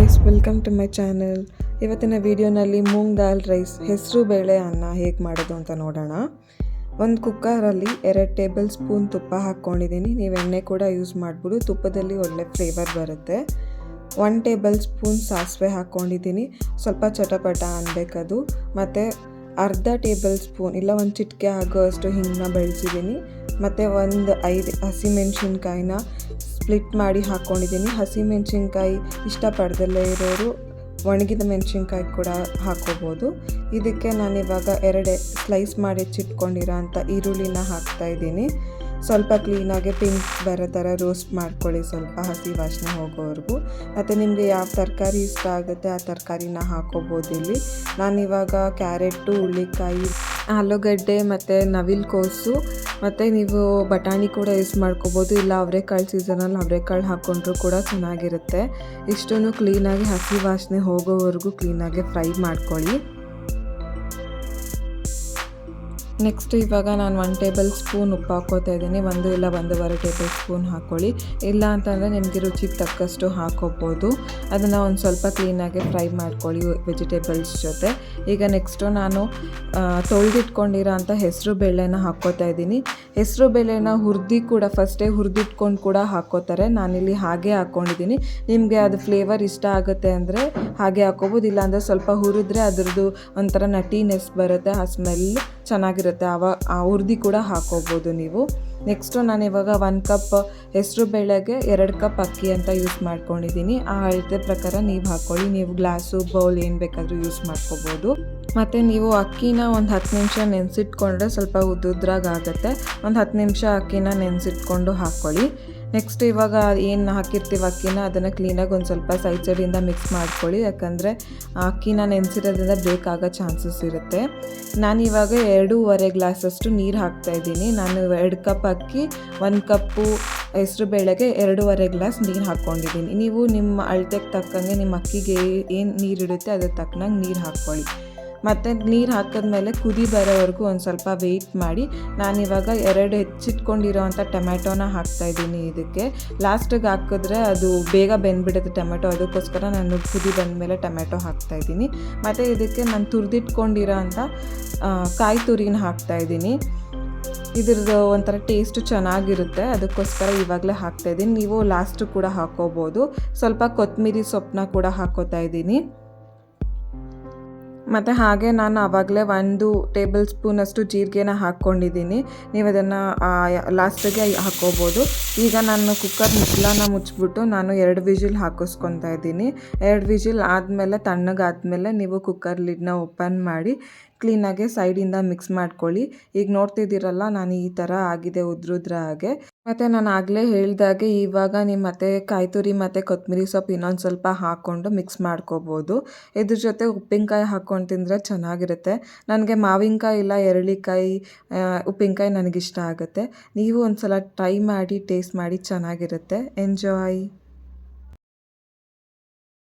Guys, welcome to my channel. ಇವತ್ತಿನ ವಿಡಿಯೋನಲ್ಲಿ ಮೂಂಗ್ ದಾಲ್ rice ಹೆಸರು ಬೇಳೆ ಅನ್ನ ಹೇಗೆ ಮಾಡೋದು ಅಂತ ನೋಡೋಣ. ಒಂದು ಕುಕ್ಕರಲ್ಲಿ 2 ಟೇಬಲ್ ಸ್ಪೂನ್ ತುಪ್ಪ ಹಾಕ್ಕೊಂಡಿದ್ದೀನಿ. ನೀವು ಎಣ್ಣೆ ಕೂಡ ಯೂಸ್ ಮಾಡ್ಬೋದು, ತುಪ್ಪದಲ್ಲಿ ಒಳ್ಳೆ ಫ್ಲೇವರ್ ಬರುತ್ತೆ. 1 ಟೇಬಲ್ ಸ್ಪೂನ್ ಸಾಸಿವೆ ಹಾಕ್ಕೊಂಡಿದ್ದೀನಿ, ಸ್ವಲ್ಪ ಚಟಪಟ ಅನ್ಬೇಕದು. ಮತ್ತು ಅರ್ಧ ಟೇಬಲ್ ಸ್ಪೂನ್ ಇಲ್ಲ 1 ಚಿಟಿಕೆ ಆಗೋಷ್ಟು ಹಿಂಗನ್ನ ಬೆಳೆಸಿದ್ದೀನಿ. ಮತ್ತು 5 ಹಸಿಮೆಣ್ಸಿನ್ಕಾಯಿನ ಸ್ಪ್ಲಿಟ್ ಮಾಡಿ ಹಾಕ್ಕೊಂಡಿದ್ದೀನಿ. ಹಸಿಮೆಣ್ಸಿನ್ಕಾಯಿ ಇಷ್ಟಪಡ್ದಲ್ಲೇ ಇರೋರು ಒಣಗಿದ ಮೆಣಸಿನ್ಕಾಯಿ ಕೂಡ ಹಾಕ್ಕೋಬೋದು. ಇದಕ್ಕೆ ನಾನಿವಾಗ 2 ಸ್ಲೈಸ್ ಮಾಡಿ ಹೆಚ್ಚಿಟ್ಕೊಂಡಿರೋ ಅಂಥ ಈರುಳ್ಳಿನ ಹಾಕ್ತಾಯಿದ್ದೀನಿ. ಸ್ವಲ್ಪ ಕ್ಲೀನಾಗಿ ಪಿಂಕ್ ಬರೋ ಥರ ರೋಸ್ಟ್ ಮಾಡ್ಕೊಳ್ಳಿ, ಸ್ವಲ್ಪ ಹಸಿ ವಾಸನೆ ಹೋಗೋವರೆಗೂ. ಮತ್ತು ನಿಮಗೆ ಯಾವ ತರಕಾರಿ ಇಷ್ಟ ಆಗುತ್ತೆ ಆ ತರಕಾರಿನ ಹಾಕ್ಕೋಬೋದು. ಇಲ್ಲಿ ನಾನಿವಾಗ ಕ್ಯಾರೆಟು, ಹುಳ್ಳಿಕಾಯಿ, ಆಲೂಗಡ್ಡೆ ಮತ್ತು ನವಿಲುಕೋಸು ಮತ್ತು ನೀವು ಬಟಾಣಿ ಕೂಡ ಯೂಸ್ ಮಾಡ್ಕೋಬೋದು. ಇಲ್ಲ ಅವರೆಕಾಳು ಸೀಸನಲ್ಲಿ ಅವರೆಕಾಳು ಹಾಕ್ಕೊಂಡ್ರೂ ಕೂಡ ಚೆನ್ನಾಗಿರುತ್ತೆ. ಇಷ್ಟನ್ನು ಕ್ಲೀನಾಗಿ ಹಸಿ ವಾಸನೆ ಹೋಗೋವರೆಗೂ ಕ್ಲೀನಾಗಿ ಫ್ರೈ ಮಾಡ್ಕೊಳ್ಳಿ. ನೆಕ್ಸ್ಟ್ ಇವಾಗ ನಾನು 1 ಟೇಬಲ್ ಸ್ಪೂನ್ ಉಪ್ಪು ಹಾಕ್ಕೋತಾ ಇದ್ದೀನಿ. 1 ಇಲ್ಲ 1.5 ಟೇಬಲ್ ಸ್ಪೂನ್ ಹಾಕ್ಕೊಳ್ಳಿ. ಇಲ್ಲ ಅಂತಂದರೆ ನಿಮಗೆ ರುಚಿಗೆ ತಕ್ಕಷ್ಟು ಹಾಕ್ಕೋಬೋದು. ಅದನ್ನು ಒಂದು ಸ್ವಲ್ಪ ಕ್ಲೀನಾಗಿ ಫ್ರೈ ಮಾಡ್ಕೊಳ್ಳಿ ವೆಜಿಟೇಬಲ್ಸ್ ಜೊತೆ. ಈಗ ನೆಕ್ಸ್ಟು ನಾನು ತೊಳೆದಿಟ್ಕೊಂಡಿರೋ ಅಂಥ ಹೆಸರು ಬೇಳೆನ ಹಾಕ್ಕೋತಾ ಇದ್ದೀನಿ. ಹೆಸರು ಬೇಳೆನ ಫಸ್ಟೇ ಹುರಿದಿಟ್ಕೊಂಡು ಕೂಡ ಹಾಕ್ಕೋತಾರೆ. ನಾನಿಲ್ಲಿ ಹಾಗೆ ಹಾಕ್ಕೊಂಡಿದ್ದೀನಿ. ನಿಮಗೆ ಅದು ಫ್ಲೇವರ್ ಇಷ್ಟ ಆಗುತ್ತೆ ಅಂದರೆ ಹಾಗೆ ಹಾಕ್ಕೋಬೋದು. ಇಲ್ಲಾಂದರೆ ಸ್ವಲ್ಪ ಹುರಿದ್ರೆ ಅದರದ್ದು ಒಂಥರ ನಟಿನೆಸ್ ಬರುತ್ತೆ, ಆ ಸ್ಮೆಲ್ ಚೆನ್ನಾಗಿರುತ್ತೆ. ಆ ಹುರಿದು ಕೂಡ ಹಾಕ್ಕೋಬೋದು ನೀವು. ನೆಕ್ಸ್ಟು ನಾನಿವಾಗ 1 ಕಪ್ ಹೆಸರು ಬೇಳೆಗೆ 2 ಕಪ್ ಅಕ್ಕಿ ಅಂತ ಯೂಸ್ ಮಾಡ್ಕೊಂಡಿದ್ದೀನಿ. ಆ ಅಳತೆ ಪ್ರಕಾರ ನೀವು ಹಾಕ್ಕೊಳ್ಳಿ. ನೀವು ಗ್ಲಾಸು, ಬೌಲ್ ಏನು ಬೇಕಾದರೂ ಯೂಸ್ ಮಾಡ್ಕೋಬೋದು. ಮತ್ತು ನೀವು ಅಕ್ಕಿನ ಒಂದು 10 ನಿಮಿಷ ನೆನೆಸಿಟ್ಕೊಂಡ್ರೆ ಸ್ವಲ್ಪ ಉದ್ರಾಗುತ್ತೆ. ಒಂದು 10 ನಿಮಿಷ ಅಕ್ಕಿನ ನೆನೆಸಿಟ್ಕೊಂಡು ಹಾಕ್ಕೊಳ್ಳಿ. ನೆಕ್ಸ್ಟ್ ಇವಾಗ ಏನು ಹಾಕಿರ್ತೀವಿ ಅಕ್ಕಿನ, ಅದನ್ನು ಕ್ಲೀನಾಗಿ ಒಂದು ಸ್ವಲ್ಪ ಸೈಡಿಂದ ಮಿಕ್ಸ್ ಮಾಡ್ಕೊಳ್ಳಿ. ಯಾಕಂದರೆ ಅಕ್ಕಿನ ನೆನೆಸಿರೋದ್ರಿಂದ ಬ್ರೇಕ್ ಆಗೋ ಚಾನ್ಸಸ್ ಇರುತ್ತೆ. ನಾನಿವಾಗ 2.5 ಗ್ಲಾಸಷ್ಟು ನೀರು ಹಾಕ್ತಾಯಿದ್ದೀನಿ. ನಾನು 2 ಕಪ್ ಅಕ್ಕಿ, 1 ಕಪ್ಪು ಹೆಸರು ಬೇಳೆಗೆ 2.5 ಗ್ಲಾಸ್ ನೀರು ಹಾಕ್ಕೊಂಡಿದ್ದೀನಿ. ನೀವು ನಿಮ್ಮ ಅಳತೆಗೆ ತಕ್ಕಂಗೆ ನಿಮ್ಮ ಅಕ್ಕಿಗೆ ಏನು ನೀರು ಇಡುತ್ತೆ ಅದ್ರ ತಕ್ಕನಾಗಿ ನೀರು ಹಾಕ್ಕೊಳ್ಳಿ. ಮತ್ತು ನೀರು ಹಾಕಿದ್ಮೇಲೆ ಕುದಿ ಬರೋವರೆಗೂ ಒಂದು ಸ್ವಲ್ಪ ವೆಯ್ಟ್ ಮಾಡಿ. ನಾನಿವಾಗ 2 ಹೆಚ್ಚಿಟ್ಕೊಂಡಿರೋ ಅಂಥ ಟೊಮ್ಯಾಟೋನ ಹಾಕ್ತಾಯಿದ್ದೀನಿ. ಇದಕ್ಕೆ ಲಾಸ್ಟಿಗೆ ಹಾಕಿದ್ರೆ ಅದು ಬೇಗ ಬೆಂದ್ಬಿಡುತ್ತೆ ಟೊಮೆಟೊ, ಅದಕ್ಕೋಸ್ಕರ ನಾನು ಕುದಿ ಬಂದಮೇಲೆ ಟೊಮೆಟೊ ಹಾಕ್ತಾಯಿದ್ದೀನಿ. ಮತ್ತು ಇದಕ್ಕೆ ನಾನು ತುರಿದಿಟ್ಕೊಂಡಿರೋ ಅಂಥ ಕಾಯಿ ತುರಿನ ಹಾಕ್ತಾಯಿದ್ದೀನಿ. ಇದ್ರದ್ದು ಒಂಥರ ಟೇಸ್ಟು ಚೆನ್ನಾಗಿರುತ್ತೆ, ಅದಕ್ಕೋಸ್ಕರ ಇವಾಗಲೇ ಹಾಕ್ತಾಯಿದ್ದೀನಿ. ನೀವು ಲಾಸ್ಟು ಕೂಡ ಹಾಕ್ಕೋಬೋದು. ಸ್ವಲ್ಪ ಕೊತ್ತಂಬರಿ ಸೊಪ್ಪನ್ನ ಕೂಡ ಹಾಕ್ಕೋತಾ ಇದ್ದೀನಿ. ಮತ್ತು ಹಾಗೆ ನಾನು ಆವಾಗಲೇ 1 ಟೇಬಲ್ ಸ್ಪೂನಷ್ಟು ಜೀರಿಗೆನ ಹಾಕ್ಕೊಂಡಿದ್ದೀನಿ. ನೀವು ಅದನ್ನು ಲಾಸ್ಟಿಗೆ ಹಾಕ್ಕೋಬೋದು. ಈಗ ನಾನು ಕುಕ್ಕರ್ ಮುಚ್ಚಳನ ಮುಚ್ಚಿಬಿಟ್ಟು ನಾನು 2 ವಿಜಿಲ್ ಹಾಕಿಸ್ಕೊತಾ ಇದ್ದೀನಿ. 2 ವಿಜಿಲ್ ಆದಮೇಲೆ ತಣ್ಣಗಾದ್ಮೇಲೆ ನೀವು ಕುಕ್ಕರ್ ಲಿಡ್ನ ಓಪನ್ ಮಾಡಿ ಕ್ಲೀನಾಗಿ ಸೈಡಿಂದ ಮಿಕ್ಸ್ ಮಾಡ್ಕೊಳ್ಳಿ. ಈಗ ನೋಡ್ತಿದ್ದೀರಲ್ಲ, ನಾನು ಈ ಥರ ಆಗಿದೆ ಉದ್ರುದ್ರ ಹಾಗೆ. ಮತ್ತು ನಾನು ಆಗಲೇ ಹೇಳಿದಾಗೆ ಇವಾಗ ನೀವು ಮತ್ತೆ ಕಾಯಿ ತುರಿ ಮತ್ತು ಕೊತ್ತಂಬರಿ ಸೊಪ್ಪು ಇನ್ನೊಂದು ಸ್ವಲ್ಪ ಹಾಕ್ಕೊಂಡು ಮಿಕ್ಸ್ ಮಾಡ್ಕೋಬೋದು. ಇದ್ರ ಜೊತೆ ಉಪ್ಪಿನಕಾಯಿ ಹಾಕ್ಕೊಂಡು ತಿಂದರೆ ಚೆನ್ನಾಗಿರುತ್ತೆ. ನನಗೆ ಮಾವಿನಕಾಯಿ ಇಲ್ಲ ಎರಳಿಕಾಯಿ ಉಪ್ಪಿನಕಾಯಿ ನನಗಿಷ್ಟ ಆಗುತ್ತೆ. ನೀವು ಒಂದು ಸಲ ಟ್ರೈ ಮಾಡಿ ಟೇಸ್ಟ್ ಮಾಡಿ, ಚೆನ್ನಾಗಿರುತ್ತೆ. ಎಂಜಾಯ್.